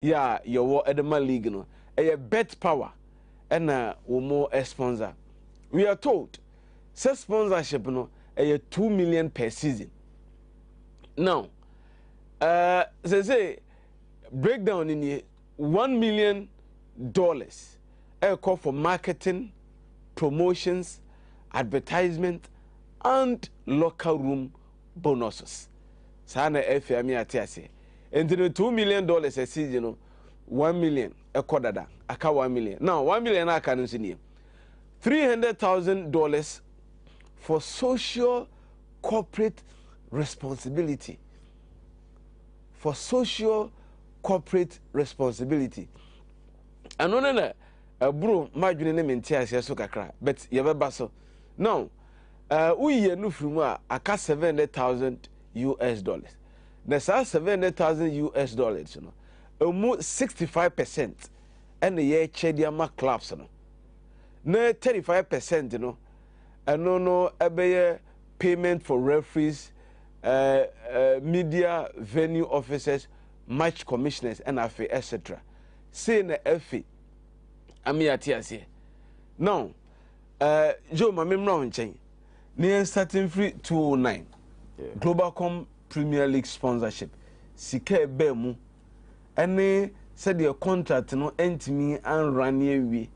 yeah your Edema League no a bet power and more a sponsor. We are told say sponsorship no a 2 million per season. Now say breakdown in here $1 million a call for marketing, promotions, advertisement, and locker room bonuses. Sana FMI atiase. And the $2 million a season, 1 million a quarter, aka 1 million. Now 1 million I can see $300,000 for social corporate responsibility. For social corporate responsibility. And no bro madwene ne mentiase so kakra but yebeba so now uye no from aka $700,000 na sa $700,000 no emu 65% and ye chediama clubs no na 35% no eno no ebeye payment for referees, media venue officers, match commissioners and afi etc. Say na afi ami atiase now Joe mamem round chain near starting free 209 Globalcom Premier League sponsorship sika bemu any said your contract no entimi and run we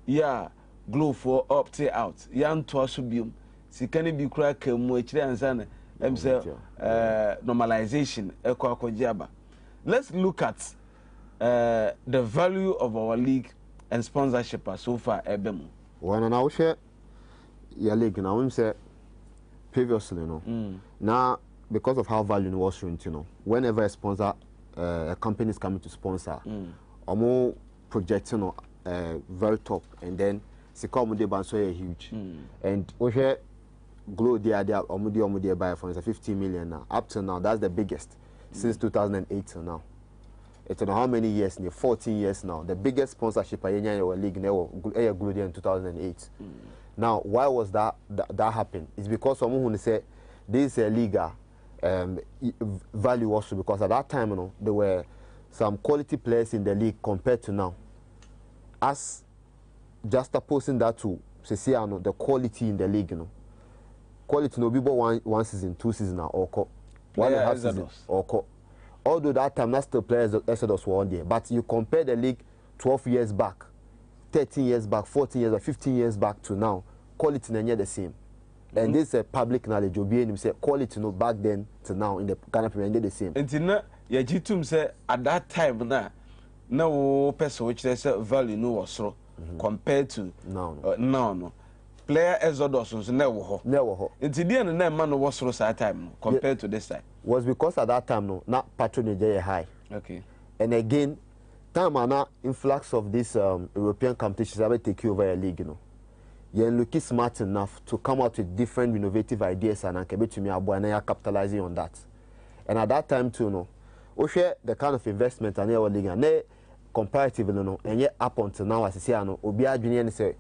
yeah glow for opt out yan to asubium sika ne bi kura kamu akire ansa na em say normalization ekwakojiaba. Let's look at the value of our league and sponsorship so far ebemu. When I share your league now, we say previously, now because of how value was, whenever a sponsor, a company is coming to sponsor, or more projecting very top, and then Sikomu de Banso huge, and we share Glow the idea Omudi buy for 15 million now. Up to now, that's the biggest since 2008 till now. It's how many years now? 14 years now. The biggest sponsorship in our league now grew in 2008. Now, why was that happened? It's because someone who said this league value also because at that time, there were some quality players in the league compared to now. As just opposing that to say the quality in the league, quality no be one season, 2 seasons now or 1.5 seasons or although that time not still players Exodus were on there, but you compare the league 12 years back, 13 years back, 14 years back, 15 years back to now, quality is the same. And this is a public knowledge. Obi say quality no back then to now in the Ghana Premier League the same. And now you jitum say at that time now person which they say value no was so compared to now. Player Exodus was never ho. Until the end, man was so sad time compared to this time. Was because at that time not patronage high. Okay. And again, time and influx of this European competitions have take over a league. You're looking smart enough to come out with different innovative ideas and to me and capitalizing on that. And at that time too, we share the kind of investment and our league and comparatively and yet up until now as I say Obia Junior say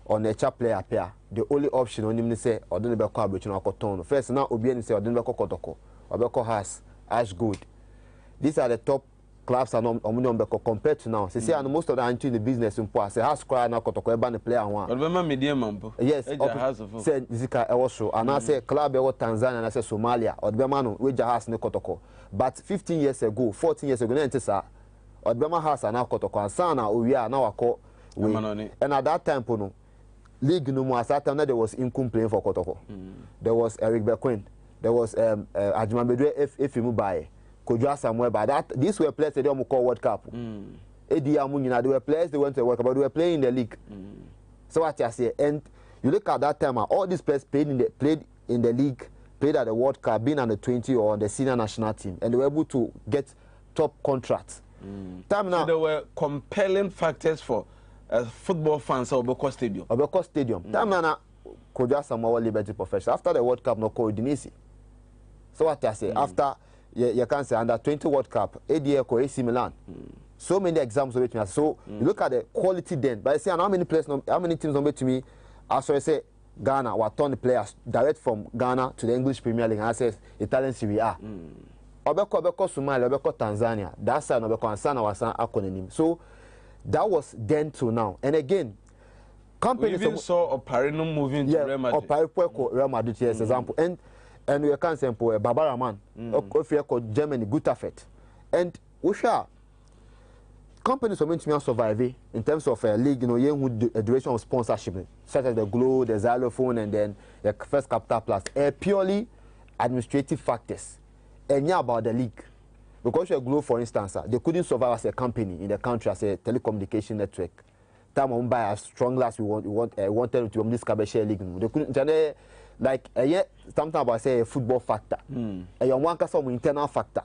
on a chap player pair, the only option on him say or don't be collaboration or cotton. First now Obian say or don't be kotoko or beko has as good. These are the top clubs and on compared to now. Say and most of the into the business in Poa say has cry now kotoko ban the player one. Remember medium mambo. Yes, say Zika also and I say club or Tanzania and I say Somalia or the man we has no kotoko. But 15 years ago, 14 years ago, na or the has an kotoko and sana we are now a call and at that time league no more. At that time there was Inkum playing for Kotoko. There was Eric Bequin. There was Ajimambedwe Efimu Baye. Kojua Samuel. But that these were players they don't call World Cup. Eddie Amunina, they were players they went to World Cup, but they were playing in the league. So what I say, and you look at that time, all these players played in the league, played at the World Cup, being on the 20 or the senior national team, and they were able to get top contracts. Time now, so there were compelling factors for football fans of Obeko Stadium. Obeko Stadium. Time now, Kojua Samuel Liberty Professional. After the World Cup, no coordination. So what I say, after you can say under 20 World Cup, ADA ko AC Milan. So many examples of it. So you look at the quality then. But I say, how many players, how many teams number to me? As I say, Ghana, what ton players direct from Ghana to the English Premier League. And I say Italian Serie A. obeko Somalia, obeko Tanzania. That side obeko Ansana wasan akonenim. So that was then to now. And again, companies we even saw Oparino moving to Real Madrid. Oparino Real Madrid, yes, example. And we can say Barbara Man, if you call Germany, Gutafet. And we shall companies are meant to survive in terms of a league, a duration of sponsorship, such as the Glow, the Xylophone, and then the First Capital Plus, purely administrative factors. And yeah, about the league. Because your Glow, for instance, they couldn't survive as a company in the country as a telecommunication network. Time on buy as strong as we wanted to this Kabeshe league. They couldn't like sometimes about say a football factor. A one some internal factor.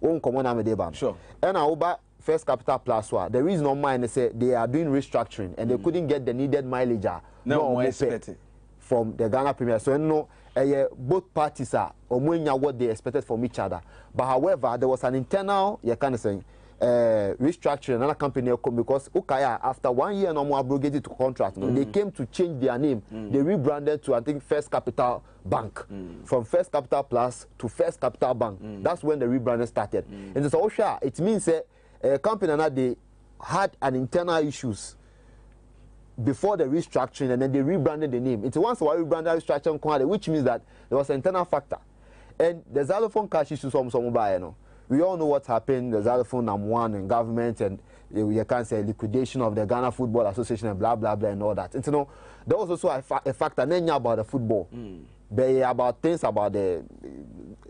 Sure. And I First Capital Plus one. The reason on mine is they are doing restructuring and they couldn't get the needed mileage from the Ghana Premier. So both parties are what they expected from each other. But however, there was an internal restructuring another company because Ukaya after 1 year no more abrogated to contract. They came to change their name. They rebranded to I think First Capital Bank. From First Capital Plus to First Capital Bank. That's when the rebranding started. And so it means a company that they had an internal issues before the restructuring and then they rebranded the name. It's once we rebranded restructuring, which means that there was an internal factor. And the Xylophone cash issues from we all know what happened. The Xylophone #1 and government and you can say liquidation of the Ghana Football Association and blah blah blah and all that. And there was also a factor then about the football. About things about the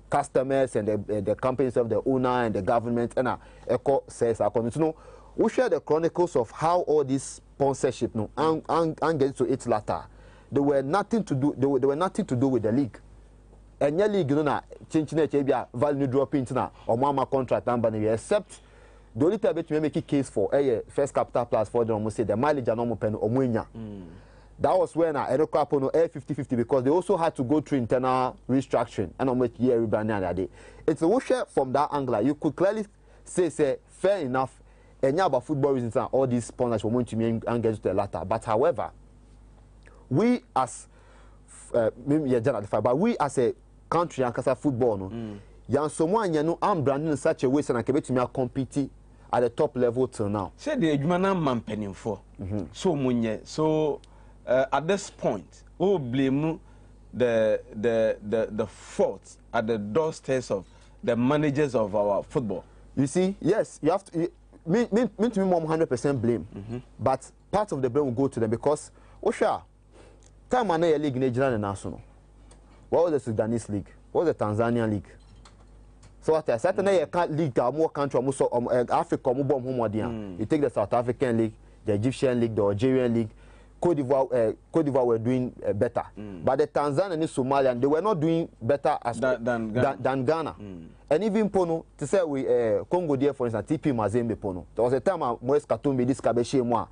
customers and the companies of the owner and the government and Echo says we share the chronicles of how all this sponsorship and get to its latter. They were nothing to do with the league. And your league change value drop into or mama contract and except the only time you make a case for First Capital Plus for them say the mileage and normal pen or that was when I crap on 50-50 because they also had to go through internal restructuring and on which year rebranding that day. It's a share from that angle. You could clearly say fair enough and about football reasons and all these sponsors were going to me and get to the latter. But however, we as but we as a country and as a football yan someone I'm branding in such a way so I can be compete at the top level till now. Say the Jumana man penning for so munye so at this point, who blame the fault at the doorsteps of the managers of our football? You see, yes, you have to. Me to me more 100% blame, but part of the blame will go to them because Osha, time I know your league in the national. What was the Sudanese league? What was the Tanzanian league? So what I said, you can't league more country, Africa, you take the South African league, the Egyptian league, the Algerian league. Cote d'Ivoire were doing better, but the Tanzania and Somalian they were not doing better as than Ghana. And even Pono to say we Congo there for instance TP Mazembe Pono. There was a time Moise Katumbi this Kabeshe moi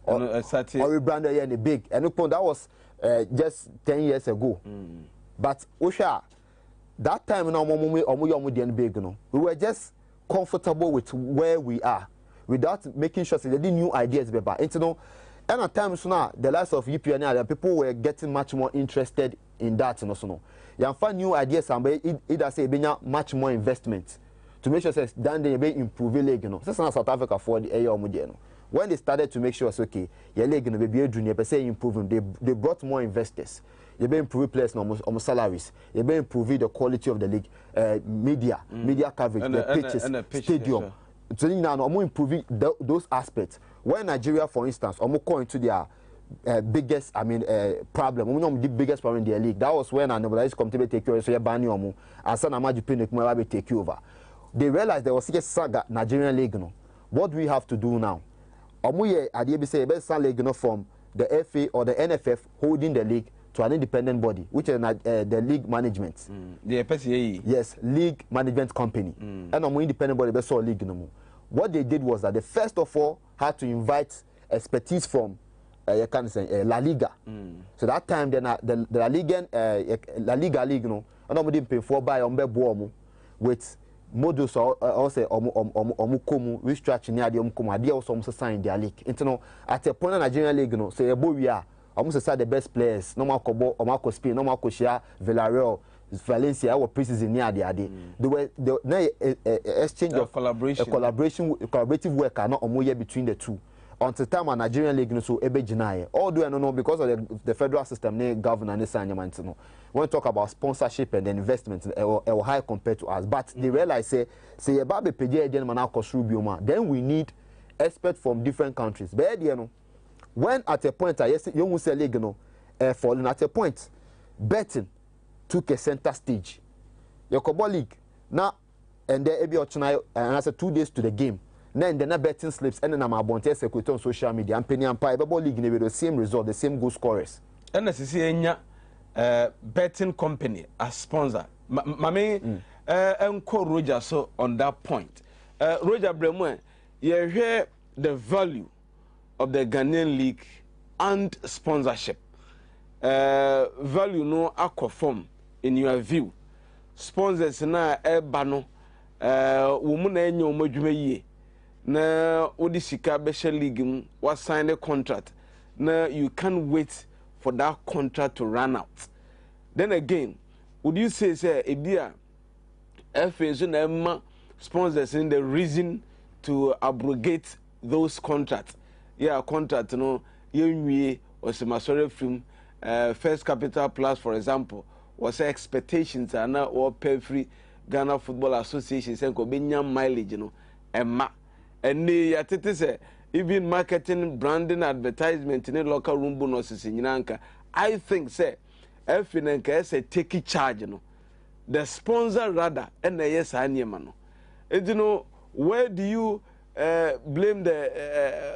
or rebranded here in the big and that was just 10 years ago. But Osha that time now we were just comfortable with where we are without making sure that they did new ideas better. And at times now, the likes of UPN, people were getting much more interested in that. You find new ideas and either say much more investment to make sure that they be improve league. So South Africa for the AO. When they started to make sure it's okay, your league be a junior, per se improving. They brought more investors. You be improve players on salaries. You be improve the quality of the league, media coverage, the pitches, stadium. So now I'm improving those aspects. When Nigeria, for instance, I'm going to their biggest, problem. The biggest problem in their league. That was when I mobilized committee take over. So you ban you, and son of Majipin take over. They realized there was a saga Nigerian league. What do we have to do now? Omuye Adiebise best league from the FA or the NFF holding the league to an independent body, which is the league management. The PCAE. Yes, league management company. And I'm independent body best league no more. What they did was that they first of all had to invite expertise from La Liga. So that time then the La Liga league and nobody pay for by with models also omukomu restructuring near the omukomu they also sign their league. At a point Nigerian league say we are almost the best players no more Kobo or Marco Spain no more Koshia Villarreal Valencia our preseason near the ade there were exchange of collaborative work are not omoye between the two until time a Nigerian league no so ebe ginaye although no because of the federal system ne governor ne sanyama no when talk about sponsorship and investment high compared to us but they realize say you ba be page agent man akosru bioma then we need experts from different countries but there no when at a point you who say league no falling at a point betting took a center stage your Kobo league now and there ebi ochina and I said 2 days to the game then the betting slips and then I'm about to secretary on social media and penny and pie league never the same result the same goal scorers and the betting company as sponsor mame enko Roger so on that point Roger Bremwe you hear the value of the Ghanaian league and sponsorship value no aquaform in your view sponsors na ebano wo mu na enye omadwuma yie na odi sika be share league mu wa sign a contract na you can't wait for that contract to run out then again would you say ebia FA na emma sponsors in the reason to abrogate those contracts yeah contract no yenwie osemasore film First Capital Plus for example was expectations and now or pay free Ghana Football Association saying ko benya mileage no emma and ya tete say even marketing branding advertisement in local room bonuses in Yanka I think say FNNK say take charge no the sponsor rather and yes anyema no you know where do you blame the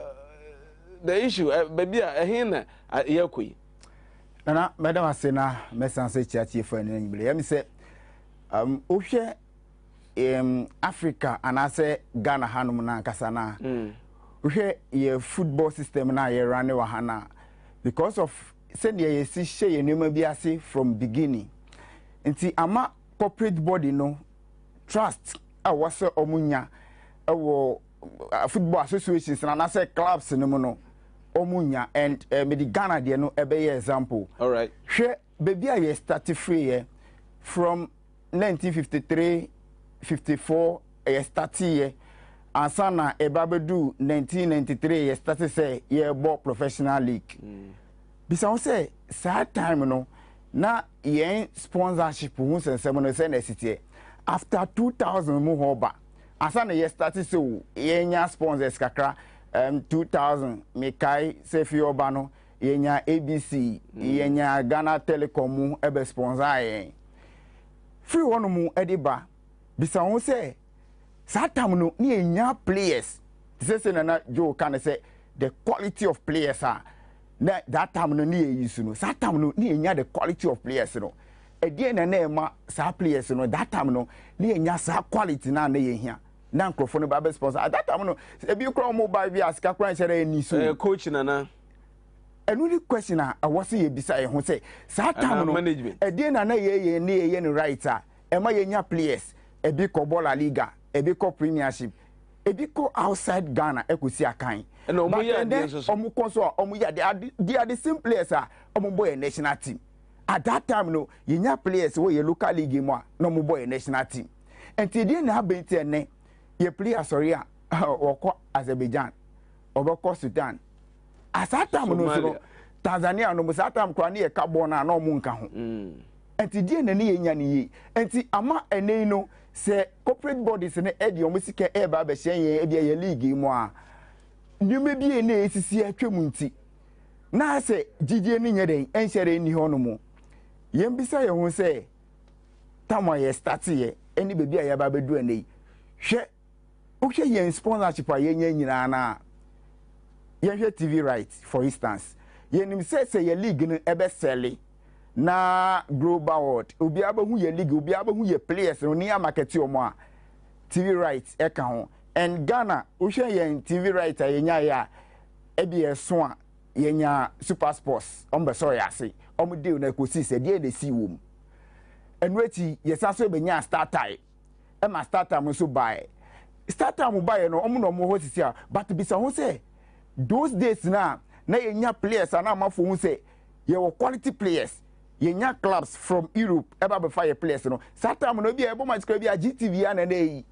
issue baby ehina yakoi Nana madam asena mesanse chiachi for any nyimle yemi say ohwe Africa and I say Ghana hanum na nkasa na ohwe ye football system na ye run wa hana because of send ye si hye ye nema bi ase from beginning nti ama corporate body no trust awase omunya ewo football associations na say clubs no no omunya and me di Ghana de no ebe example all right hwe baby a ye start free from 1953 54 ye start here ansana ebabedu 1993 ye start say ye ball professional league bisa won say sad time no na ye sponsorship hu sensem no say na city after 2000 mu hoba ansana ye start so ye nya sponsors kakra 2000 Mekai Sefi Obano yenya ABC yenya Ghana Telecom ebe sponsor yen free one mu ediba bisa won say satam no ni yenya players say na Joe can say the quality of players are na that time no ni use no satam no ni yenya the quality of players no edie na na ema sa players no that time no ni yenya sa quality na na yehia na microphone ba sponsor at that time no e bi kro mobile bi asika kran chere ni so coach nana enu question a wose ye bisa ye ho say that time no e dey na ye ni right a e ma ye nya players e bi ko La Liga e bi ko Premiership e bi ko outside Ghana e ko si akan and omo ye so omo kon so omo ya they are the same players a omo boy national team at that time no ye nya players wo ye local league mu a no omo boy national team enti dey na abenti ene ye player sorry woko Azerbaijan oboko Sudan asatam no so Tanzania no musatam kwa ne ye carbon na no mu nka ho enti die na ne yenya ne yi enti ama ene no se corporate bodies ne e de o musika e ba ba hyen ye e de ye league mu a nyume bi ene esisi atwam nti na se gidie ne nyeden enhyere ni ho no mu yembisa ye ho se tamo ye start ye eni bebi a ye ba bedu ene hwe okay yen sponsorship a yenya nyina na yen TV rights for instance yen say ye league no ebe sell na global world obi abahu ye league obi abahu ye players no near market omo a TV rights e ka ho and Ghana ohwe yen TV rights a yenya ya e bi eso a yenya Super Sports ombe so ya se omo deal na ekosi se de na si wom enweti yesaso be nya start time e ma start time so buy start time buy no omo no mo ho sisi a but bisa ho say those days na yenya players ana amafo hu say ye were quality players yenya clubs from Europe eba be fire players no satam no bia ebo match bi a GTV ana na yi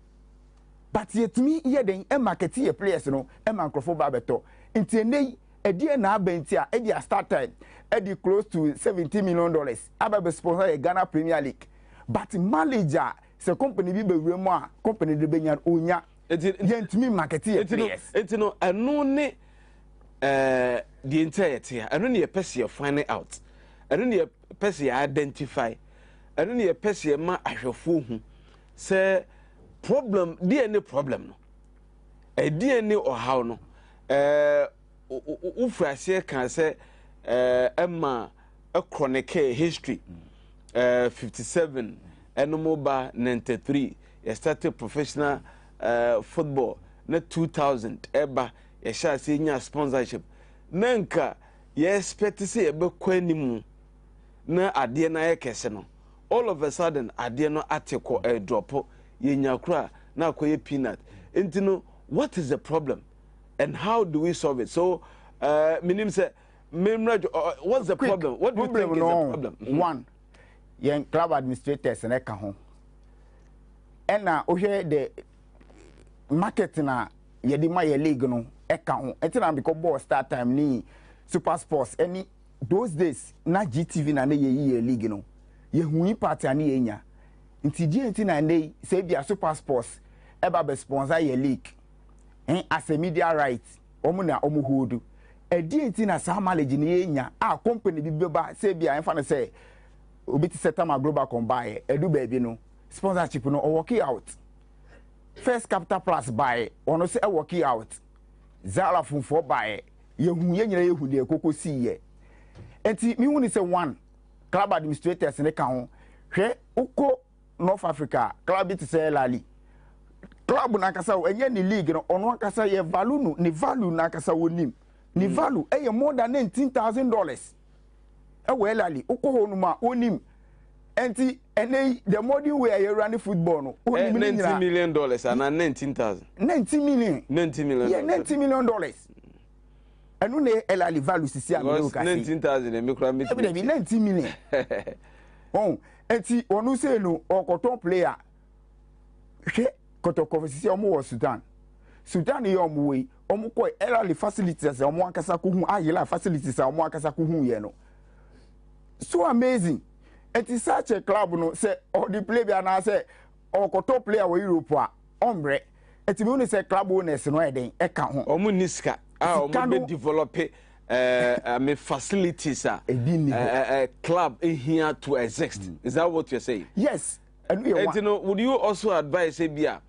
but yetimi ye den e market ye players no e man crofo ba beto nti enei edie na abenti a e start time e close to $70 million aba be sponsor the Ghana Premier League but manager se company bi be wura mu a company de benya onya yentimi market ye players etino anu ne the entire here anu ne ye pese find out anu ne ye pese identify anu ne ye pese ma ahwefo hu se problem DNA problem no DNA or how no ufrase kan say emma a chronic history 57 Enomoba 93 you started professional football na 2000 eba you shall see nya sponsorship nanka you expect to say ebe kwanimu na ade na ye kese no all of a sudden ade no atiko drop yenya kura na akoye peanut entino what is the problem and how do we solve it so minim say what's the problem what do you think is the problem one yen club administrators na ka ho ena ohwe the market na yedi ma ye league no e ka ho entina because ball start time ni Super Sports any those days na GTV na ye league no ye hu party ani enya nti GNT na nei say bia Super Sports eba be sponsor ye league as a media right omu na omu hold GNT na sa manage ni enya a company bi beba say bia enfa na say obi ti set am global combine edu baby no sponsorship no o work out First Capital Plus buy ono say work out Zara funfo buy ye hu ye nyina ye hu de kokosi ye enti mi hu ni say one club administrators ne ka ho hwe uko North Africa club it say lali club na kasa enye ni league no ono kasa ye value no ni value na kasa wonim ni value e more than $19,000 e we lali uko ho no ma onim enti ene the modern way you run football no onim ni $90 million and 19,000 $90 million yeah $90 million enu ne elali value sisi amelo kasi 19,000 me kura me 90 million oh enti onu say no okoton player hwe kotoko sisi omo wo Sudan ye omo we omo ko elali facilities omo akasa ko hu ayela facilities omo akasa ko hu ye no so amazing enti such a club no say or the play be na say okoton player we Europe a ombre enti me no say club owners no eden e ka ho omo niska omo be develop me facilities club here to exist. Is that what you're saying? Yes. And you know, would you also advise Abia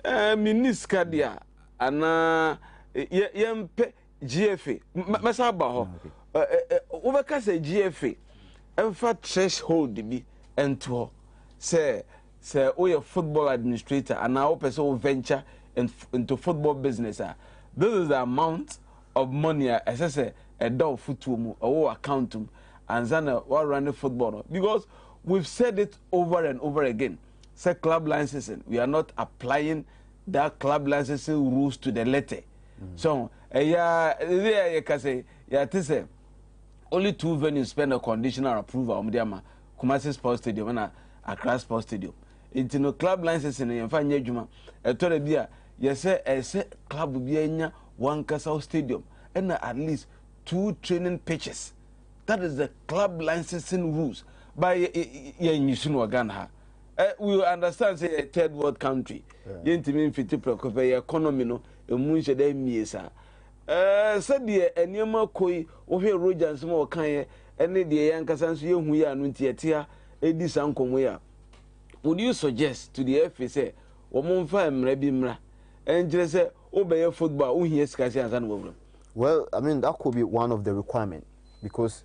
Miniska dia ana yempe GFA masaba ho overcast GFA emfa threshold bi ento say o football administrator and now person venture into football business this is the amount of money as I say a dog football or account and then run the football because we've said it over and over again. Say club licensing, we are not applying that club licensing rules to the letter. So you can say only 2 venues spend a conditional approval Kumasi Sports Stadium and Accra Sports Stadium. It's no club licensing and find juma a total beer. Yes, say club be one Castle Stadium and at least 2 training pitches. That is the club licensing rules. By Ghana. We understand say a third world country. Yentimi mfiti prekofe economy no emunche da miesa. Said the enema koi ohwe Rogers mo kan ene de yankasa nso yehu ya anu ntiatia edi sankomo ya. Would you suggest to the FA say wo mfa emra bi mra enjire say obeye football uhie sikasi ansa no wawura? Well, I mean that could be one of the requirement because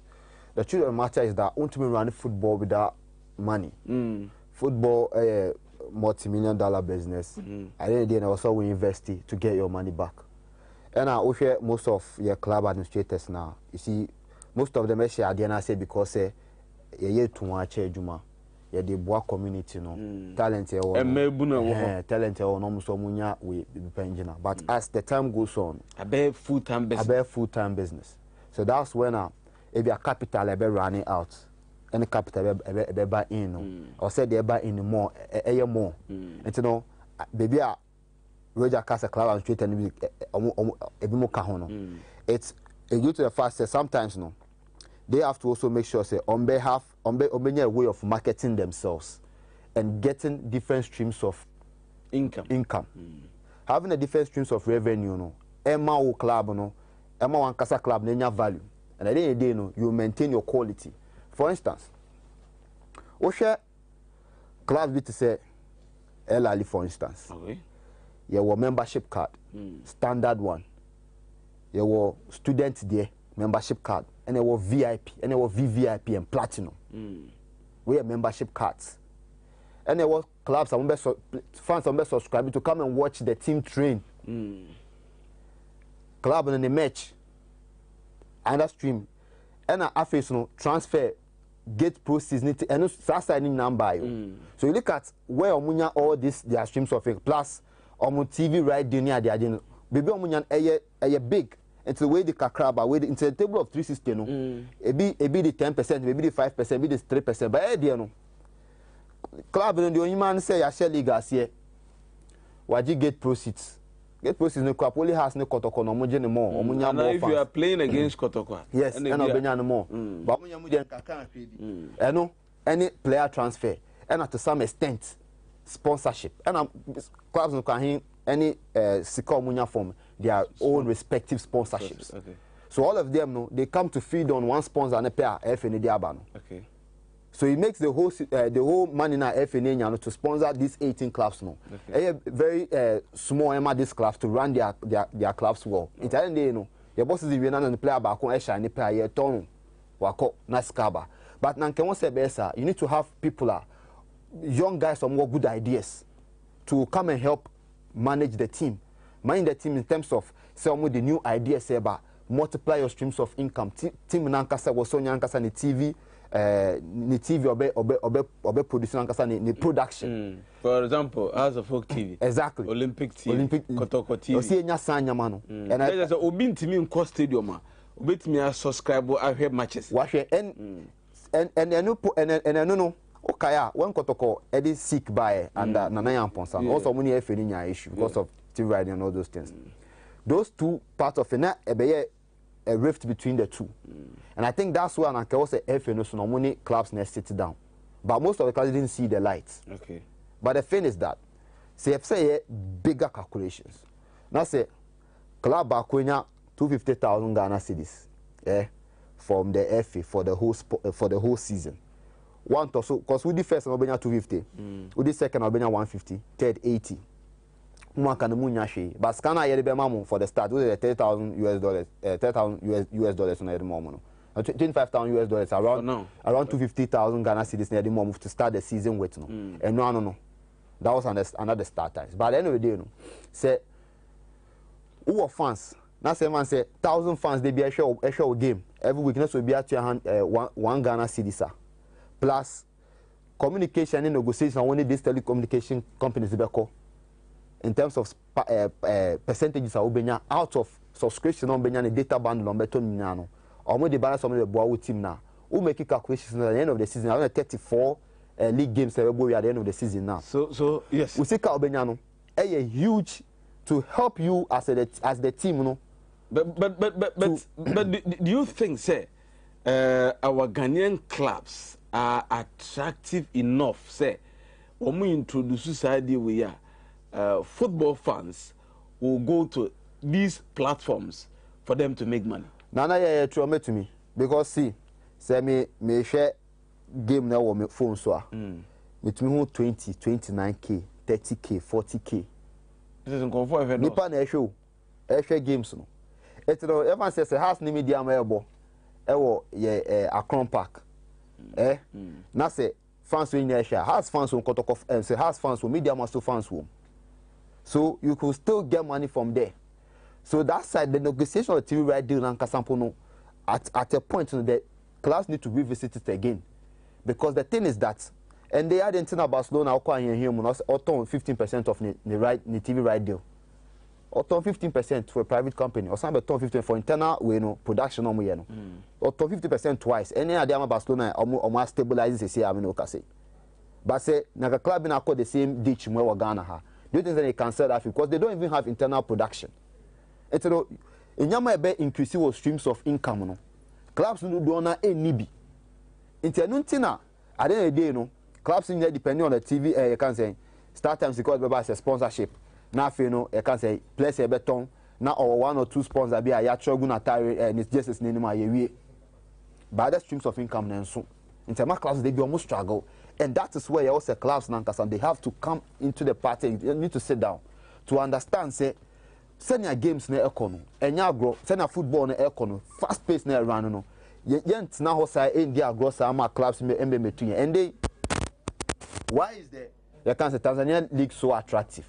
the truth of the matter is that ultimately run football without money. Football multi-million-dollar business. At the end of the day, also we invest it to get your money back. And I hear most of your club administrators now. You see, most of them actually at the end I say because you too much juma. You the boy community no talent talent no so munya we penjina. But as the time goes on, a full-time business. So that's when if your capital be running out any capital be buy in no or said they buy in more more and you know baby Roger Casa club and straight and a bit more cahono. It's due to the fact that sometimes no they have to also make sure say on behalf on a way of marketing themselves and getting different streams of income. Having a different streams of revenue no Emma club no Emma one Casa club nenya value and at the end of the day no you maintain your quality. For instance share clubs be to say El Ali for instance your membership card standard one your student there membership card and your VIP and your VVIP and platinum we have membership cards and there was clubs fans are subscribing to come and watch the team train club and the match and stream and after no transfer get proceeds and signing number so you look at where omunya all this their streams of it plus omu TV right there they are doing baby omunya a big into the way the kakraba way into the table of 360 no it be the 10% maybe the 5% maybe the 3% but there no club no the only man say ya share league as here waji get proceeds no kwapoli has no kotoko no muje no more omunya more if you are playing against kotoko yes and obenya no more but omunya muje nkaka hwedi no any player transfer and to some extent sponsorship and clubs no can any sika omunya form their own respective sponsorships. Okay. So all of them no they come to feed on one sponsor and a pair FNA diaba no. Okay. So it makes the whole money na FNA nyano to sponsor these 18 clubs no. Okay. A very small amount these clubs to run their clubs well. In time they no your bosses if you na no player ba ko e shine player ye ton wako na skaba. But na nke won say besa you need to have people young guys some more good ideas to come and help manage the team. Manage the team in terms of some of the new ideas about multiply your streams of income. Team nankasa was so nankasa ni TV obe producing nankasa ni production. For example, House of Folk TV. Exactly. Olympic Kotoko TV. Osi enya sanya mano. And I just obi ntimi nko stadium obi timi subscribe ahwe matches. Wahwe and no okaya when Kotoko edi sick by and Nana Yamponsa also money FNI nya issue because of TV riding and all those things. Those two parts of a rift between the two. And I think that's why I can say FNO so no money clubs next sit down. But most of the clubs didn't see the lights. Okay. But the thing is that say bigger calculations. Now say club bakwenya 250,000 Ghana cedis from the FA for the whole season. One to so because we the first Obenya 250, we the second Obenya 150, third 80. But scanner here be mamu for the start with the $30,000 $30,000 on the moment. $25,000 around 250,000 Ghana cedis near the moment to start the season with no. And no. That was another start times. But at the end of the day, no. Say who are fans? Now say man say 1,000 fans they be a show game. Every week will be at your hand one Ghana cedis plus communication and negotiation only these telecommunication companies be call. In terms of percentages out of subscription on the data bundle on beton nyano or the balance on the boa team now who make calculations at the end of the season around 34 league games at the end of the season now so yes we see Obenyano a huge to help you as the team no but do you think say our Ghanaian clubs are attractive enough say when we introduce society we are football fans will go to these platforms for them to make money. Nana yeah true to me because see say me share game now on my phone so with me 20 29k 30k 40k this is comfort if nipa na show games no it no everyone says house ni media ebo ye Akron Park na say fans we near share house fans on Kotoko say house fans media master fans home. So you could still get money from there. So that side, the negotiation of TV right deal and Kasampono at a point that clubs need to revisit it again. Because the thing is that, and they had anything about Barcelona, or 15% of the TV right deal. or turn 15% for a private company, or some turn 15% for internal production or turn 50% twice. Any idea about Barcelona or more stabilizes the say. But say na club na call the same ditch where Ghana ha. Do you think that they can sell that because they don't even have internal production? And so in Yama be increasing streams of income no. Clubs no do na any be. Into nuntina at the end of the day no clubs in there depending on the TV you can say start times because by a sponsorship. Now you know you can say place a beton now or 1 or 2 sponsors be a yacho guna tire and it's just as name ye. But other streams of income then soon. In terms of clubs they be almost struggle. And that is where also clubs and they have to come into the party. You need to sit down to understand. Say, send your games na econo, and your grow. Send your football na econo. Fast pace na run no. Yent na hosa India grow some clubs me between. And they, why is the Tanzanian league so attractive?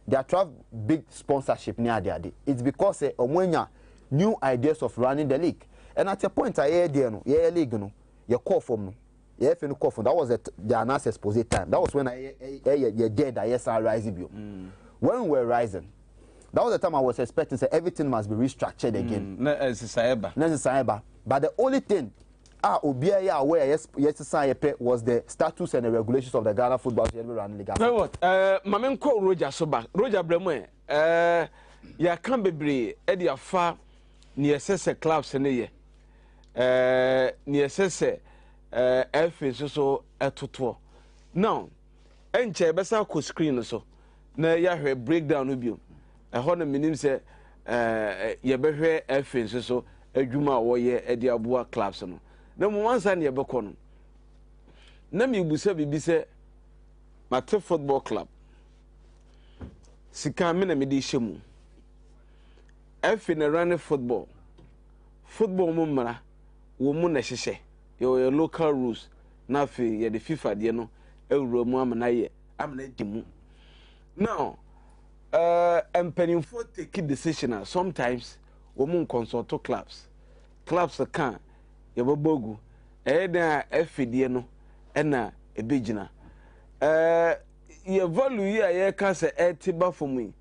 They attract big sponsorship near there. It's because omwenya new ideas of running the league. And at a point I hear there no, yeah league no, you call from no. Yeah, if you call from that was the Anas expose time. That was when I did that yes I rising you. When we were rising, that was the time I was expecting say everything must be restructured again. Necessary. But the only thing Obia aware yes was the status and the regulations of the Ghana Football League. Now what? Mamen call Roger Soba. Roger Bremwe. Ya can be Eddie Afa near Sese clubs in the year. Near Sese. So atoto now enche besa ko screen so na ya hwe breakdown no bio ho na minim se ye behwe F so adwuma wo ye edi aboa clubs no na mo wansa na ye beko no na mi busa bibi se mate football club sika me na me di hyemu F na run football mo mara wo mu na hyehye your local rules na fe ye the FIFA de no ewuro mu amana dimu now empanimfo take decision sometimes wo mun consult clubs can ye bobogu na FD no na ebegina ye value ye ka se etiba for me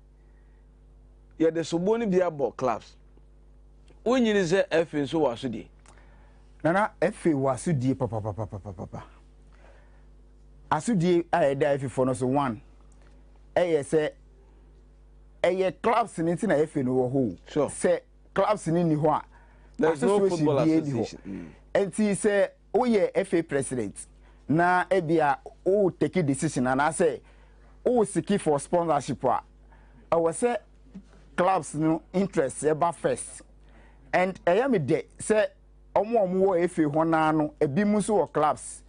ye de soboni bia bo clubs onyini se F so waso die Nana FA was sudi papa. Asudi ayeda FA for no so one. Say clubs in na FA no ho. Sure. Say clubs ni ho a. There's no football association. And he say oh yeah FA president. Na ebia o take a decision and I say o seek for sponsorship a. I was say clubs no interest eba first. And I am de say omo efe hona no ebi mu so clubs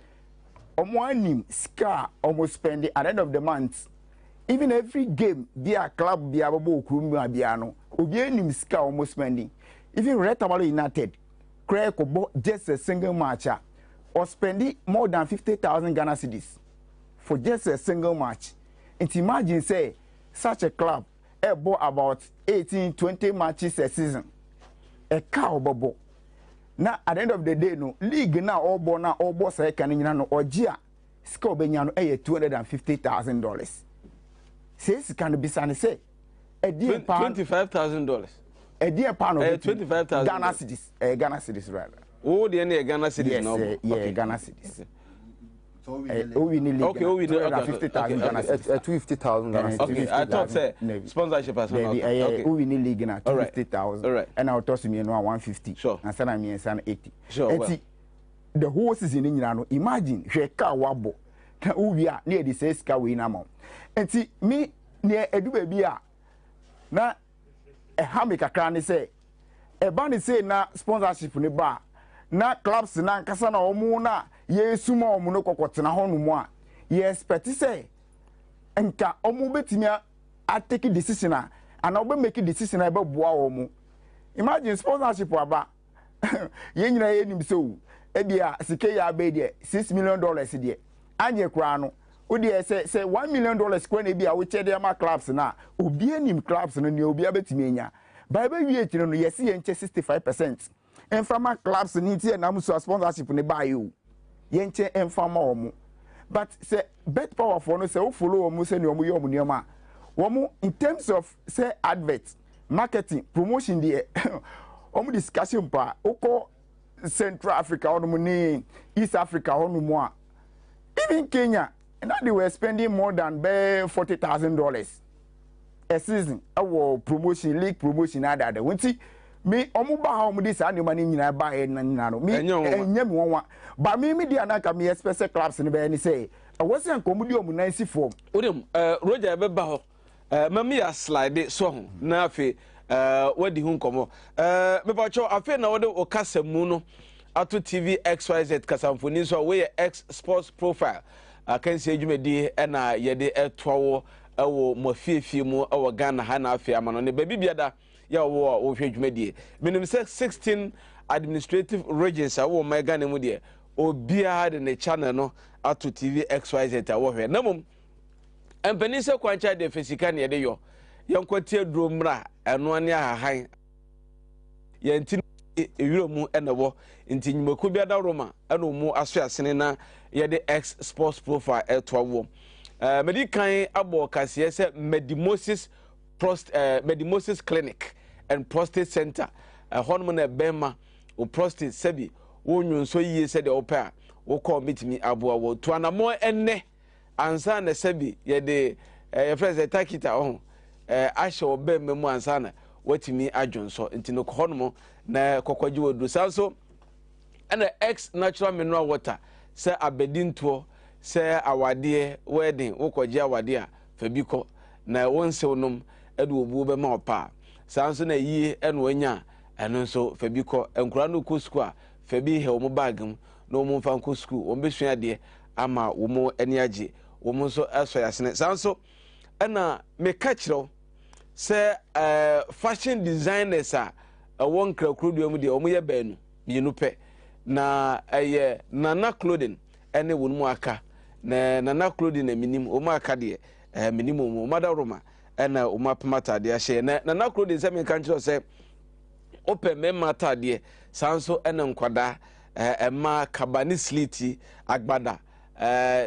omo anim ska almost spend at the end of the month even every game be a club be ababo okuru abia no obi anim ska almost spending even Red Tabalo United crack just a single match or spending more than 50,000 Ghana cedis for just a single match. And imagine say such a club bought about 18-20 matches a season a cow bobo. Now at the end of the day no league now all boss can no ogia score benya no $250,000. Says can be san say $25,000. A dear pound of 25,000 Ghana cedis Ghana cedis rather. Oh the any Ghana cedis yes, no. Yeah, Ghana cedis. So we need okay, we need 50,000 Ghana cedis. 250,000 Ghana cedis. Okay, I thought say sponsorship as well. Okay. We need league na 250,000. All right. And I'll toss me no 150. Sure. And sana me sana 80. Sure. Well. The whole season in no imagine hwe ka wabo. Na uwi a na e di say ska we na mo. Enti me ne edu ba bi a na ha me kakra ne say e ba ne say na sponsorship ne ba na clubs na nkasa na omu na yesuma omu no kokotena ho no mu a ye expect say nka omu betimi a take decision and obe make decision e be boa omu. Imagine sponsorship aba ye nyina ye nim so e bia sike ya be de $6 million de anye kura no o de say $1 million kwa na bia wo chede ma clubs na obi anim clubs no ne obi abetimi anya ba be wie tire no yes ye nche 65%. Enfama clubs ni tie na muso sponsorship ne ba you yenche enfama omo but say bet power for no say o follow omo say ne omo ye omo niam a Womu in terms of say advert, marketing, promotion there. Omu discussion pa oko Central Africa or East Africa or even Kenya, and now they were spending more than $40,000 a season. Our promotion, league promotion, other. When see me, omuba how many this and money in a buy and nano. Me and one. But me, the anaka me special clubs in the Benny say, I wasn't commudio munisi form. Udem, Roger Bebaho, Mammy a slide song, Nafi, where the home come. Bebacho, I feel now the Ocasa Muno. Ato TV XYZ kasamfoni so we Xsports profile can say you me na ye de etwo wo mofiefie mu wo Ghana ha na afia ma no ne baby biada ya wo hwedwumadi minim 16 administrative regions wo my Ghana mu de obia de ne channel no Ato TV XYZ wo hwe na mum empani se kwancha de fisika ne de yo yankwati aduro mra eno ane ahahan yanti ewiro mu enewo nti nyimako biada roma eno mu aso asene na ye de Xsports profile etwo medican abo kase se Medimosis Clinic and Prostate Center honmo na bema o prostate sebi wonyu so yie se de opa wo call mitimi abo wo to anamo enne ansa na sebi ye de ye friend takita ahye obem mu ansa na watimi adwonso nti no honmo na kokwaji wodu sanso and X natural mineral water se abedinto se awade wedding wokwaji awade a fabiko na wonsewnom edu obu be ma opa sanso na yie eno anya eno nso fabiko enkura no kusku a fabi he omo bagam no omo fa kusku omo besua de ama omo ani age omo nso eso yasene sanso na me kachiro se fashion designers a won krakrodua mu de omo ye baanu bienu pe na nana clothing ene wonmu aka na nana clothing na minim omo aka de minim omo madaroma ena omo apamata de ahye na nana clothing se me kan kiro se open memata de sanso ene nkwada ema kabani sliti agbada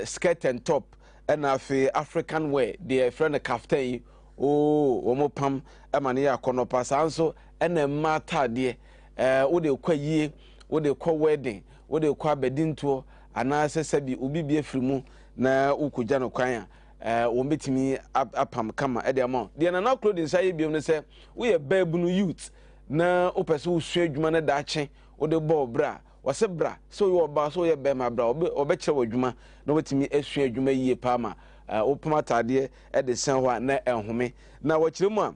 skirt and top ena afi African wear de friend kaftan omo pam ema ne yakonopa sanso ena mata de wo de kwa yie wo de kwa wedding wo de kwa bedinto ana sesabi obi bia firimu na ukugya no kwan a wo betimi apam kama e de ama de na clothing say biom ne se wo ye babunu youth na opese wo sua adwuma ne daache wo de bo bra wo se bra so yo ba so ye be ma bra obe kire wadwuma na wetimi asua adwuma yie pa ma opama tade e de sen ho na enhome na wo kire mu a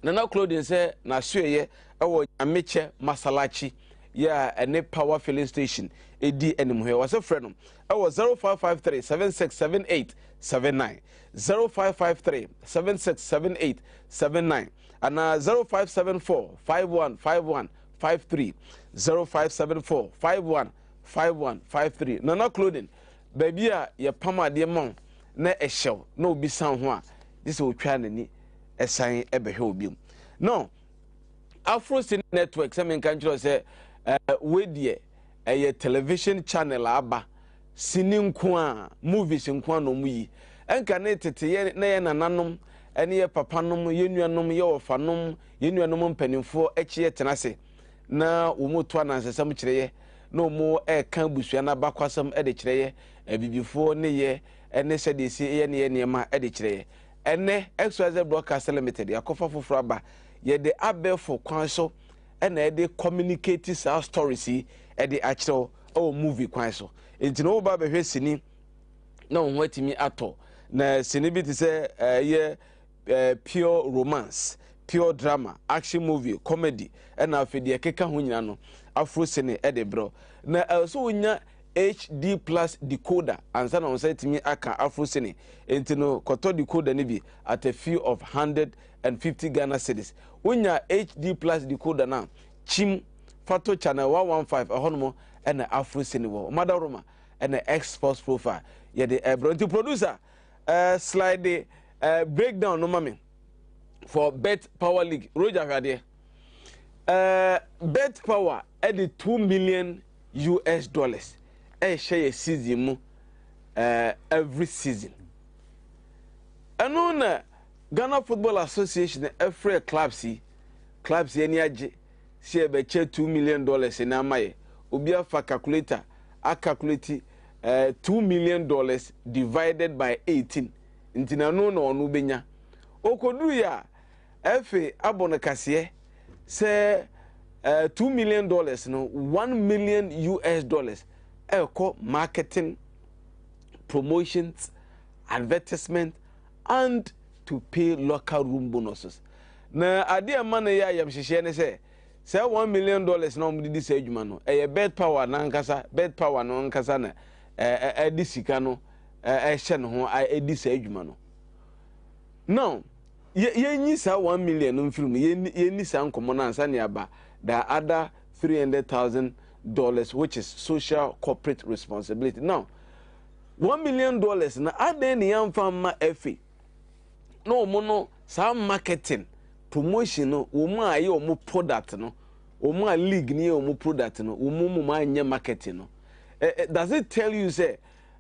na clothing say na sueye e wo ameche masalachi ya ene power filling station edi enimhe was a friend I was 0553 7678 79 0553 7678 and 0574 5151 53 0574 5151 53 nana clothing baby a ye pama de mon na ehyew na obi san ho a this otwa nani esan ebehwe obi no Afro Cine Network se men kan kiro se we die a television channel aba sini nko a movies nko a no mu yi enka ne tete ye na ye nananom ene ye papanom ye nuanom ye ofanom ye nuanom mpanimfo echi ye tenase na wo mu to anansesam kire ye na wo mu kan busua na bakwasam de kire ye bibifo ne ye ene se de si ye ne ye niema de kire ye ene XYZ Broadcast Limited yakofa foforo aba ye de abefo kwan so ena e de communicate our stories e de actual o movie kwan so enti no ba behwe sini na wo atimi ato na sini bi te se ye pure romance pure drama action movie comedy ena afedi ekeka ho nyina no Afro Cine e de bro na so wonya HD plus decoder ansa na on say timi aka Afro Cine enti no koto decoder ni bi at a fee of 150 Ghana cedis wonya HD plus decoder na chim fato channel 115 ahono ena Afro Cine wo madaroma ena Xsports profile ye de ebro producer slide breakdown no mame for Bet Power League Roger Hwade Bet Power at the $2 million share a season mu every season eno na Ghana Football Association every clubs any age see be $2 million in amaye obi afa calculator a calculate $2 million divided by 18 ntina no no benya okoduru ya efe abona kase say $2 million no $1 million US eko marketing, promotions, advertisement, and to pay local room bonuses. Na ade man ya yam hihye ne say $1 million na omudi di say adwuma no bet power na nkasa bet power no nkasa na edi sika no hye ne ho edi say adwuma no. Now ye nyi sa $1 million no film ye ni sa nkomo na ansa ne aba the other $300,000 which is social corporate responsibility. Now $1 million na ade ne yamfa ma efe no mo no sa marketing promotion no omo aye omo product no omo a league ni omo product no omo ma anya marketing no does it tell you say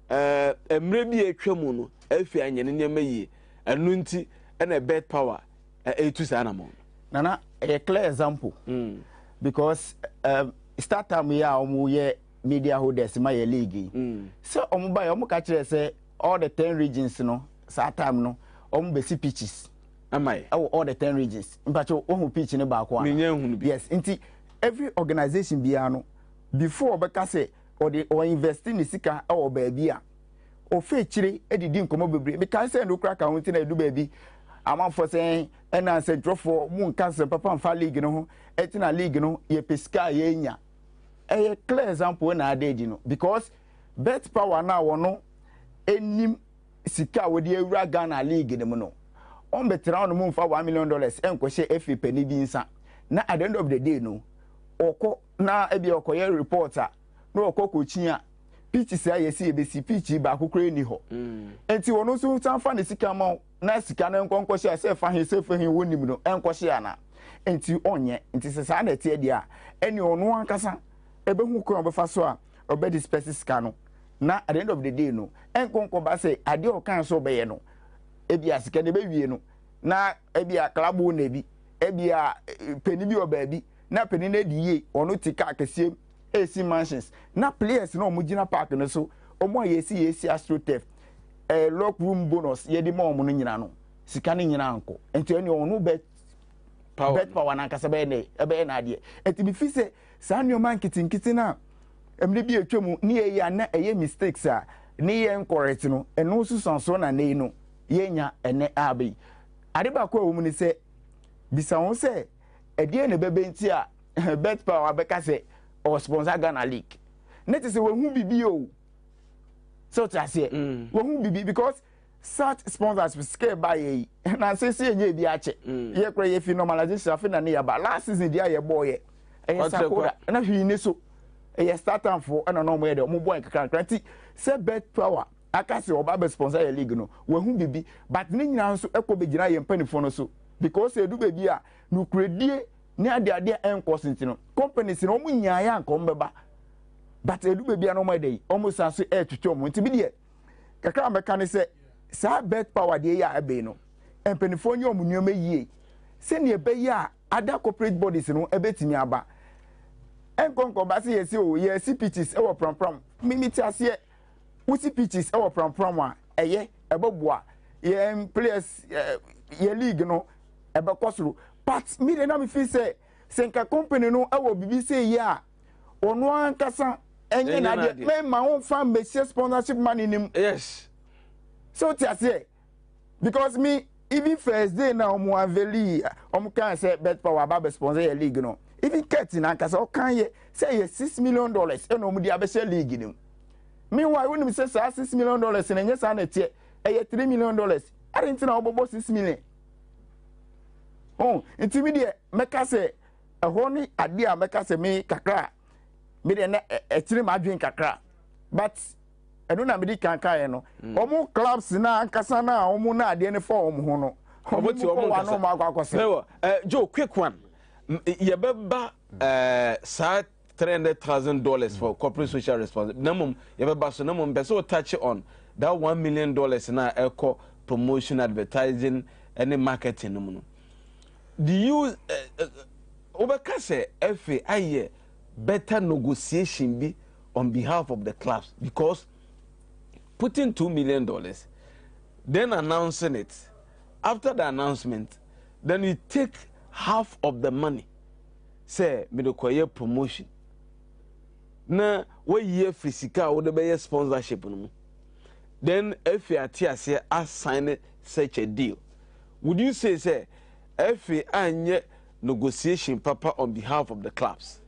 emre bi atwamu no efe anya ne nyama yi enu nti na bet power etu sa na mo nana a clear example because start time ya omo ye media holders ma ye league so omo buy omo ka kire say all the 10 regions no sa time no omo be pitches amai all the 10 regions mpacho ohu pitch ne ba kwa yes nti every organization bia no before obeka say or invest in sika or baby a o fe chire edidi nkomo bebre because say no kra ka ho nti na edu baby amam for say na say draw for mu nkanse papa mfa league no ho etina league no ye pesika ye nya a clear example na ade no because bet power na wono enim sika wodi awura Ghana league ne mu no on betra on mu mfa $1 million enkwose FA pani bi nsa na at the end of the day no oko na ebi okoye reporter no okoko chia pitch say yesi ebesi pitch ba kokore ni ho enti wono so sanfa ne sika ma na sika na enkonkwose ase fa he se fa he wonim no enkwose ana enti onye enti se sa na tie dia eni ono ankasa ebe hu ko obefa so a obe disperse sika no na at the end of the day no enkonko ba say ade o kan so be ye no ebia sika ne be wie no na ebia klabo na bi ebia peni bi obabi na peni na diye ono tika akese AC mansions na players na omugina park no so omo yesi AstroTurf lock room bonus ye di ma omo no nyina no sika ne nyina anko enti eni ono bet power na kasa be na ade enti bi fi se sa nneoma nkitinkiti na emre bi atwam ni ye ya na eye mistakes a ni ye incorrect no eno susanso na nei no yenya ene abi ade ba ko wo ni se bisa won se edie ne bebe nti a bet power abeka se or sponsor Ghana league net is we hu bibi o so to say we hu bibi because such sponsors we scale by ye na say enye bi ache ye kra ye fi normalization afi na ne ya ba last season dia ye boy ye sakoda na hwi ne so ye start am for na no mo ye de mo boy kakra nti say bet power akase oba be sponsor your league no we hu bibi but ne nyina nso ekobegina ye mpanifo no so because edu bebi a no kredie ne ade encourse no companies no mu nyaaya anko mbeba but edu bebi a no mo dey almost so twetwe mo nti bi de kakra meka ne se sa bet power de ya ebe no empanifo nyi omu nneoma yie se ne ebe ya other corporate bodies no ebetimi aba enkonko ba se yesi o yesi pitches e wo pram mimiti ase wusi pitches e wo pram a eye ebeboa ye players ye league no ebe kosuru but me dey na me feel say senka company no e wo bibi say ya ono ankasa enye na de me ma won fan be sponsorship money nim yes so ti ase because me even first day na omo aveli omo kan say bet power ba sponsor your league no even Ketty na ankasa o kan ye say ye $6 million e no omo di abese league nim meanwhile when me say $6 million na nye sa na tie e $3 million aren't na obobo $6 million oh intimidate meka say ho ni ade a meka say me kakra me de na etire ma adwen kakra but eno na me di kankan ye no omo clubs na ankasa na omo na ade ne for omo ho no omo ti omo wa no ma akwakwose Joe quick one ye beba sa $300,000 for corporate social responsibility namum ye beba so namum be so touch on that $1 million na eco promotion advertising any marketing no no. Do you overcast FA aye better negotiation be on behalf of the clubs, because putting $2 million, then announcing it, after the announcement, then you take half of the money, say me do promotion. Na what year physical would be sponsorship no. Then FA assign such a deal. Would you say FA anye negotiation papa on behalf of the clubs?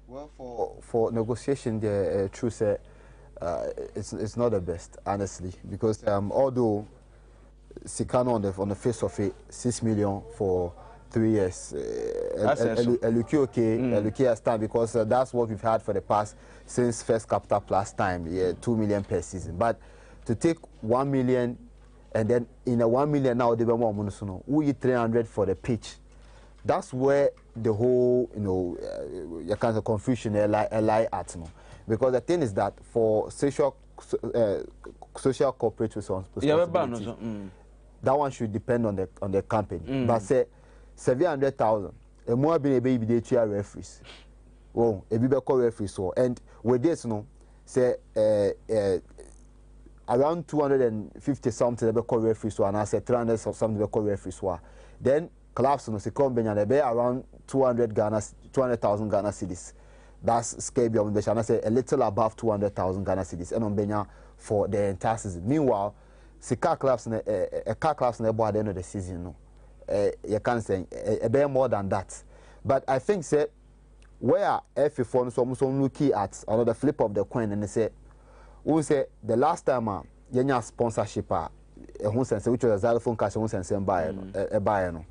Well, for negotiation, the true say it's not the best, honestly, because although Sikano on the face of it, 6 million for 3 years, Luki has time, because that's what we've had for the past since First Capital Plus time, 2 million per season. But to take 1 million and then in a 1 million now they be more monosono, we 300 for the pitch. That's where the whole, you kind of confusion lie at, because the thing is that for social corporate responsibility, that one should depend on the company. But say 700,000, a more being a baby they cheer referees. Oh, a baby call referees so, and with this say around 250 something they call referees so, and I said 300 something they call referees so. Then clubs no se combine be around 200,000 Ghana cedis. That's scale beyond the channel, say a little above 200,000 Ghana cedis and on Benya for the entire season. Meanwhile, car clubs in the board at the end of the season, no. You can't say a bit more than that. But I think say where FA some looking at another flip of the coin and they say we say the last time you sponsorship which was a xylophone cash and buy no.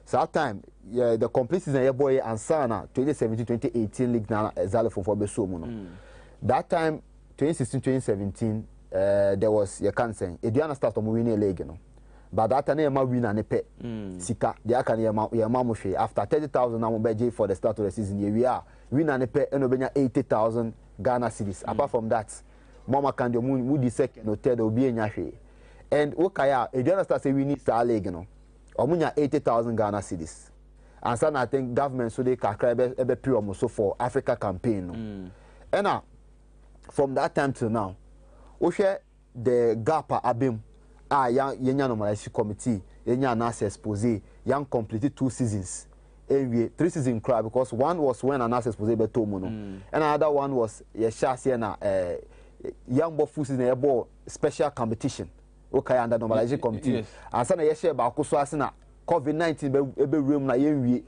So that time, the complete season, your boy and Sana 2017-2018 league na xylophone for Besumo. That time, 2016-2017, there was you can't say Ediana start on winning league, But that time, you win and pay. Sika, the Akan Yamamushi after 30,000 now by for the start of the season. We are win and pay and obey 80,000 Ghana cedis. Apart from that, Mama can do Moody second or third will be in Yashi. And Okaya, Ediana starts a winning star league, Omunya 80,000 Ghana cedis. And so I think government so they can ebe pure also for Africa campaign. And now, from that time till now, we share the gap abim. Young normalization committee, young NASA expose, young completed 2 seasons. And 3 seasons cry because one was when an NASA expose be tomono. And another one was young boy full season special competition. Okay, under normalization committee. Yes. And so na share ba ko so asena COVID-19 be room na yenwie.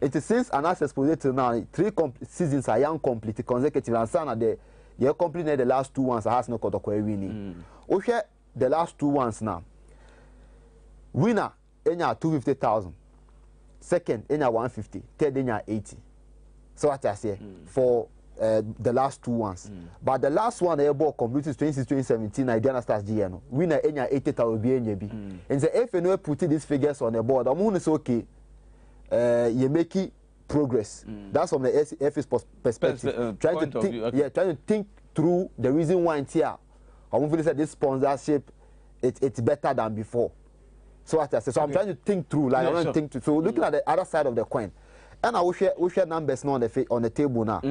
It is since an access position till now 3 seasons are young complete consecutive and so na the completed the last 2 ones has no kotoko winning. O share the last 2 ones now. Winner enya 250,000. Second enya 150, third enya 80. So what I say for the last 2 ones. But the last one the ball completed 2016-2017 Nigerian Stars GN. Winner enya 80,000 be enya bi. And say if you know put these figures on the board, I'm say okay. You make progress. That's from the FA perspective. Trying to think through the reason why it's here. I'm feeling that this sponsorship it's better than before. So what I say. So I'm trying to think through, like I'm trying to think through. So looking at the other side of the coin. And I will share numbers now on the table now.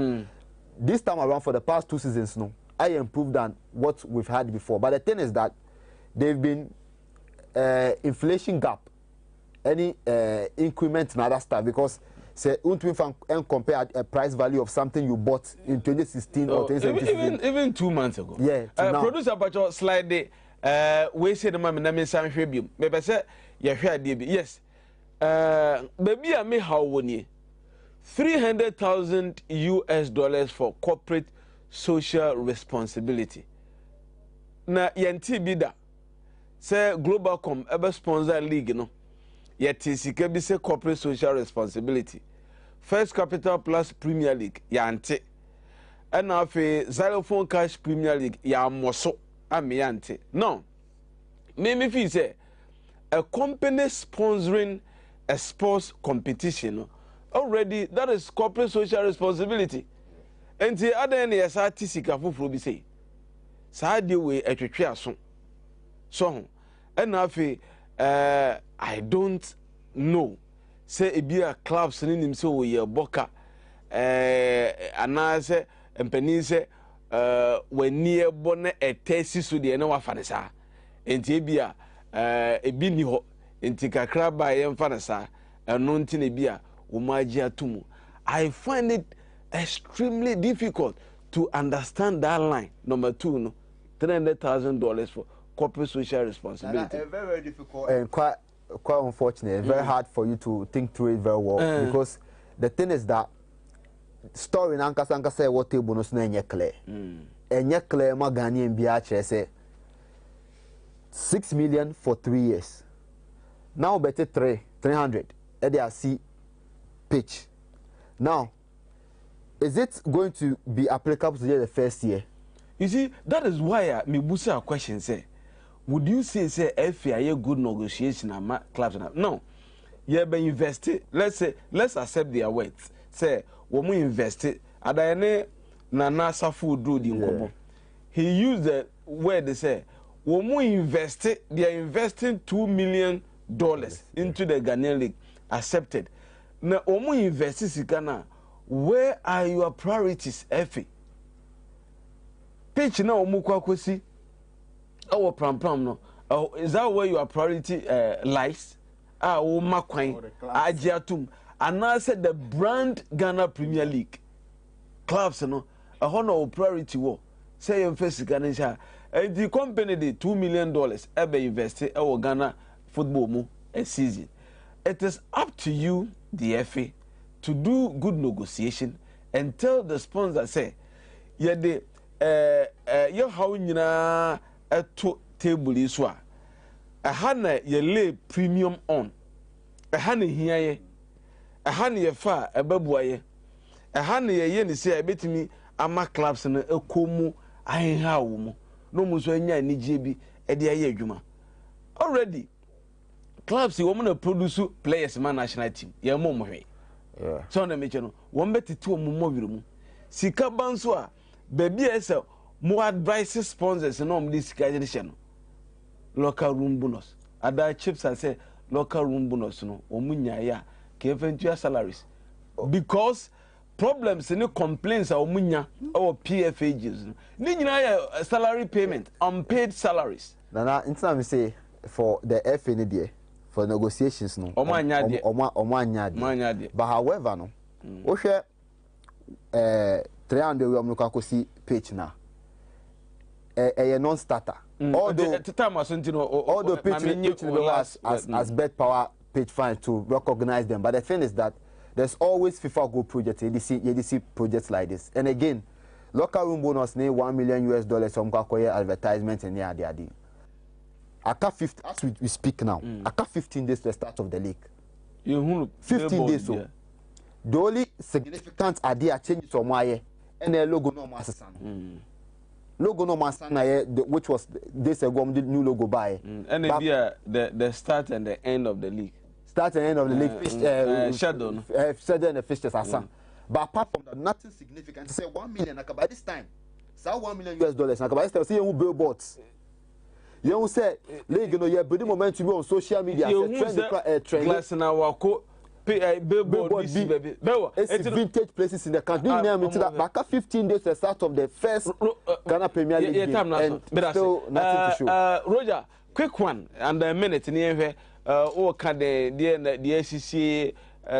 This time around for the past 2 seasons, I improved than what we've had before. But the thing is that they've been inflation gap, any increment and other stuff because say and compare a price value of something you bought in 2016 or 2017. Even 2 months ago. Yeah. Producer Pacho slide we say the man na me san hwebiem. Me say ye hwe ade bi. Yes. Baby a me how woni. $300,000 for corporate social responsibility. Na yenti bida say Globalcom ebe sponsor league no. Yeti sika bi say corporate social responsibility. First Capital Plus Premier League yanti. And now for Xylophone Cash Premier League ya moso ame yanti. No. Me feel say a company sponsoring a sports competition already that is corporate social responsibility. And the other end is artistica for be say. Sa de we etwetwe aso. So and now I don't know say ebia clubs ni nim say wo ye boka anase empani say wani ebo na etesi so de na wafa ne sa enti ebia ebi ni ho enti kakra ba ye mfa ne sa eno nti na ebia wo maji atumu. I find it extremely difficult to understand that line. Number 2 no $300,000 for corporate social responsibility. Very, very difficult and quite unfortunate. Very hard for you to think through it very well because the thing is that story na nkasa say what table no na enye clear. Enye clear ma Ghanaian bi a chere say 6 million for 3 years. Now better 300. And they see pitch. Now, is it going to be applicable to the first year? You see, that is why me busa a question say, would you say FA a good negotiation among clubs? No. You be invested. Let's accept their words. Say, when we invested, adayene na nasa food do the inkomo. He used the word they say, when we invested, they are investing $2 million into the Ghanaian league. Accepted. Now, when we invest in Ghana, where are your priorities, FA? Pitch now, Omukwasi, our pram no. Is that where your priority lies? Makwain, Ajiatum, and I said the brand Ghana Premier League clubs, no, a honor priority war. Say in face Ghana, and the company the $2 million ever invested our Ghana football a season. It is up to you, the FA, to do good negotiation and tell the sponsor say, yeah, you how na to table is wa. A hana ye lay premium on. A hana here, a hana ye far a babuaye. A hana ye yen say I bet me ama clubs and a komu I how no muswanya ni JB e dia ye adwuma. Already clubs you want to produce players man national team. Ya mo mo hwe. Yeah. So na meche no, won betitu mo mo wiru mu. Sika banso a baby ese mo advice sponsors no mo sika je hye no. Local room bonus. Ada chips I say local room bonus no, omunya ya ke eventual salaries. Because problems any complaints a omunya or PFAs no. Ni nyina ya salary payment, unpaid salaries. Na intina me say for the FA ni there for negotiations no omo anyade but however no wo hwe 300 we am kwakosi page na a non starter although pitch as bed power page fine to recognize them, but the thing is that there's always FIFA Go projects, EDC projects like this. And again, local room bonus ne $1 million some kwakoye advertisement and yeah. Aka 15 as we speak now. Aka 15 days to the start of the league. 15 days so. The only significant idea change to my and the logo no master. Logo no master which was this ago the new logo by. And the start and the end of the league. Start and end of the league shadow. Shadow and the fixtures are some. But apart from that, nothing significant. To say 1 million by this time. So $1 million by this time see you billboards. You know say league no you building momentum on social media trend glass na wako billboard baby it's vintage places in the country you name it that back 15 days the start of the first Ghana Premier League game and still nothing to show. Roger, quick one and a minute near o ka the ACC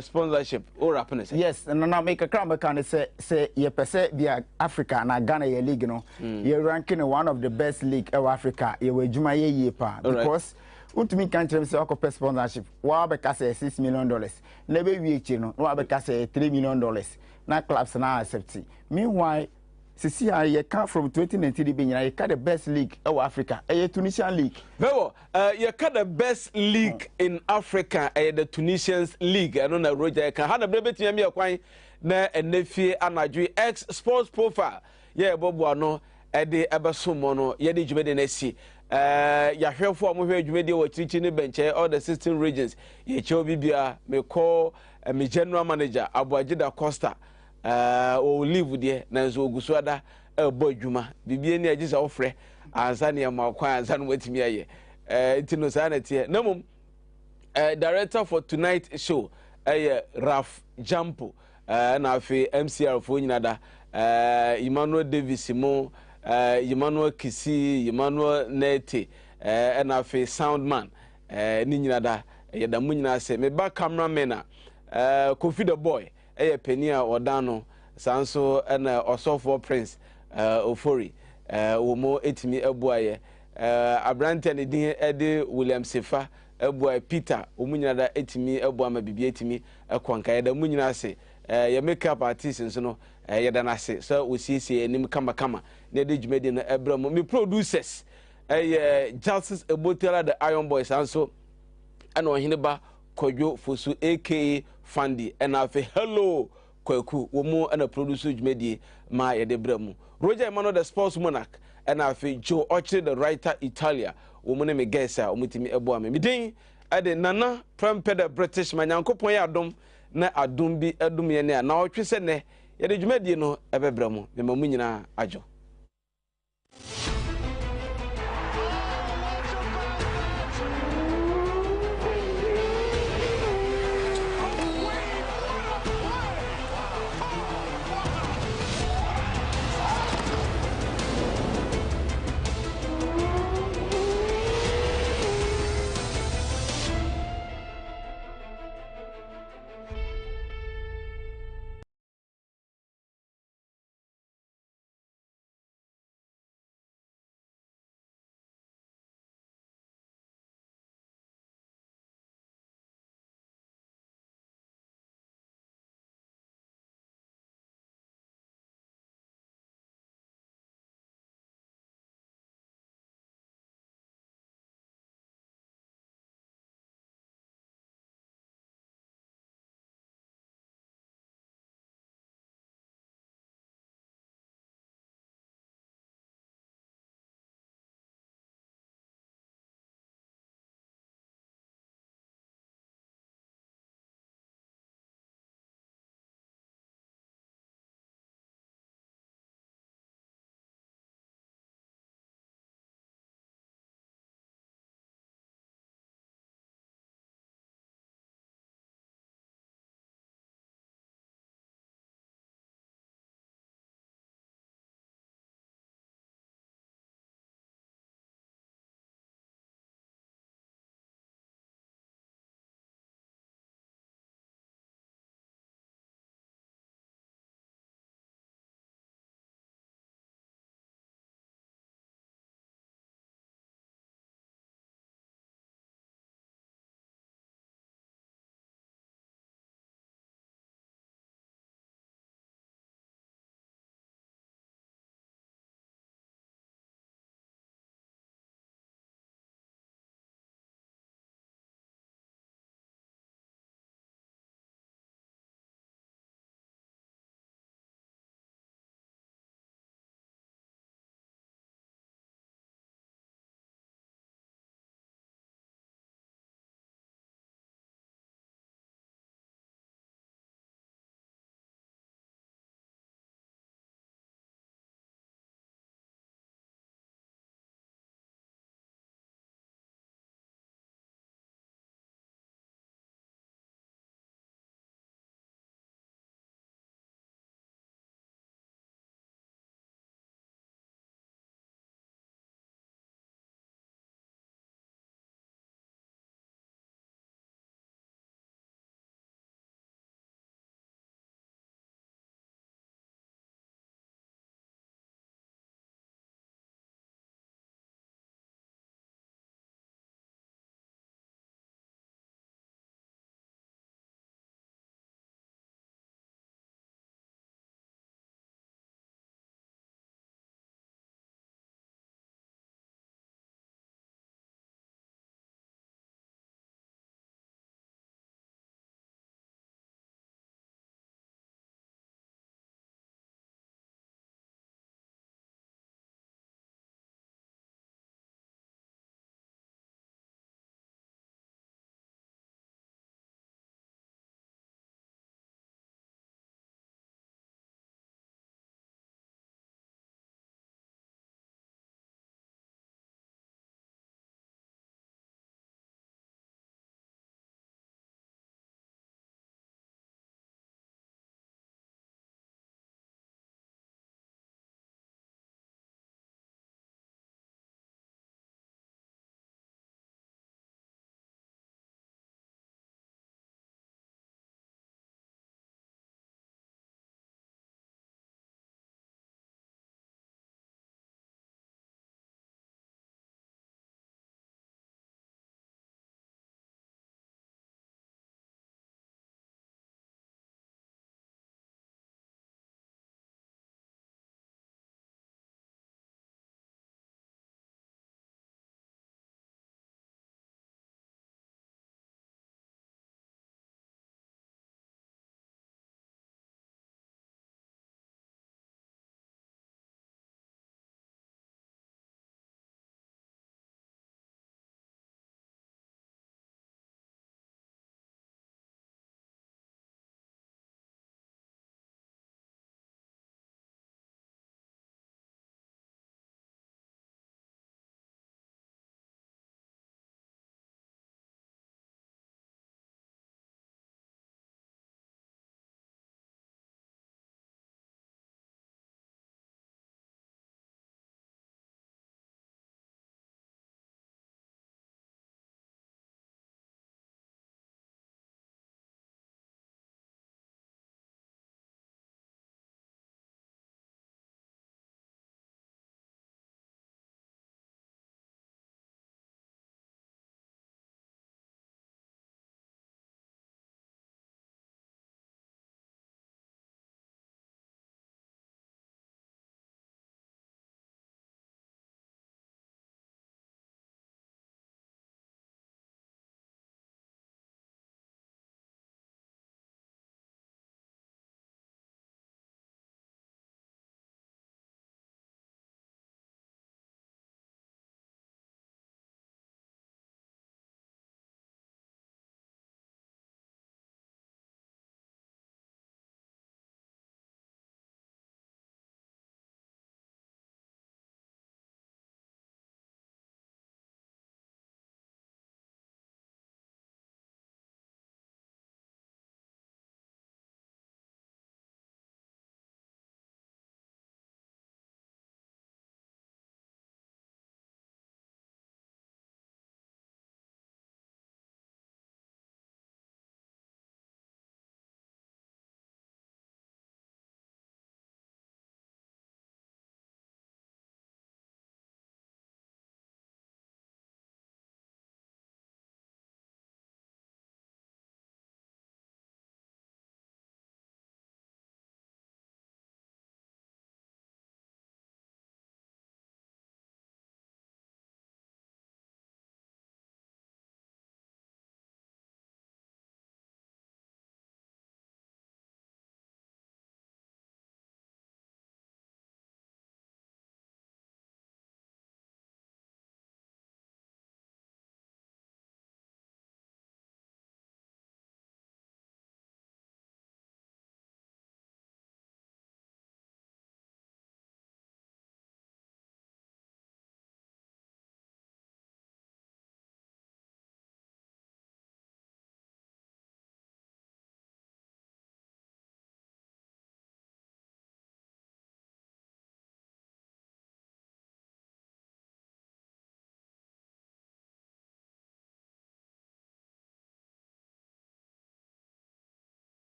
sponsorship or happiness. Yes, and now make a crumb can say ye percent via Africa and Ghana ye league no. You're ranking one of the best league of Africa. You were Juma ye pa because ultimate country say okopɛ sponsorship. Wa be ka say $6 million. Never we no. Wa be ka say $3 million. Na clubs na accept. Meanwhile, see you come from 2019 being you cut the best league of Africa, a Tunisian league. Well, you cut the best league in Africa, the Tunisian league. I don't know, Roger. Can have a baby to me acquire na and nephew and Xsports profile. Yeah, Bob Wano, Eddie Abasumono, Yedi Jumedi Nessi. Ya hear for me, Jumedia were teaching the bench, all the 16 regions. Ye Chobibia, me call me general manager, Abuajida Costa. O live there na so guswada boy juma bibie ni agisa ofre ansa ne ma kwa ansa no watimi aye Tino Sanity. No, director for tonight's show, Ralph Jampo, na fe MCR for Nada, Emmanuel Davis Simon, Emmanuel Kisi, Emmanuel Nete, na fe Soundman, Ninada, Yadamunina se, me back cameraman, Kofi the Boy, Penia Odano, Sanso, and also for Prince, Ofori, Omo Etimi Ebuaye, Abrante and Eddie William Sefa. Boy Peter omunyada etimi ebo ama bibia etimi ekwanka ya da munyina se ya makeup artist nso no ya da na se so osiesie enim kama na de dwumedi no ebramo me producers Justice Ebotela the Iron Boys anso ana ohene ba Kodwo Fosu aka Fandi and afi hello kwaku wo mu ana producer dwumedi ma ya de bramo Roger Emmanuel the Sports Monarch and afi Joe Ochre the writer Italia womune me gesa omutimi ebo ame midin ade nana premped British manyankopon ya adom na adom bi adom ye ne na otwe se ne ye de dwumadie no ebebra mu me mamu nyina ajo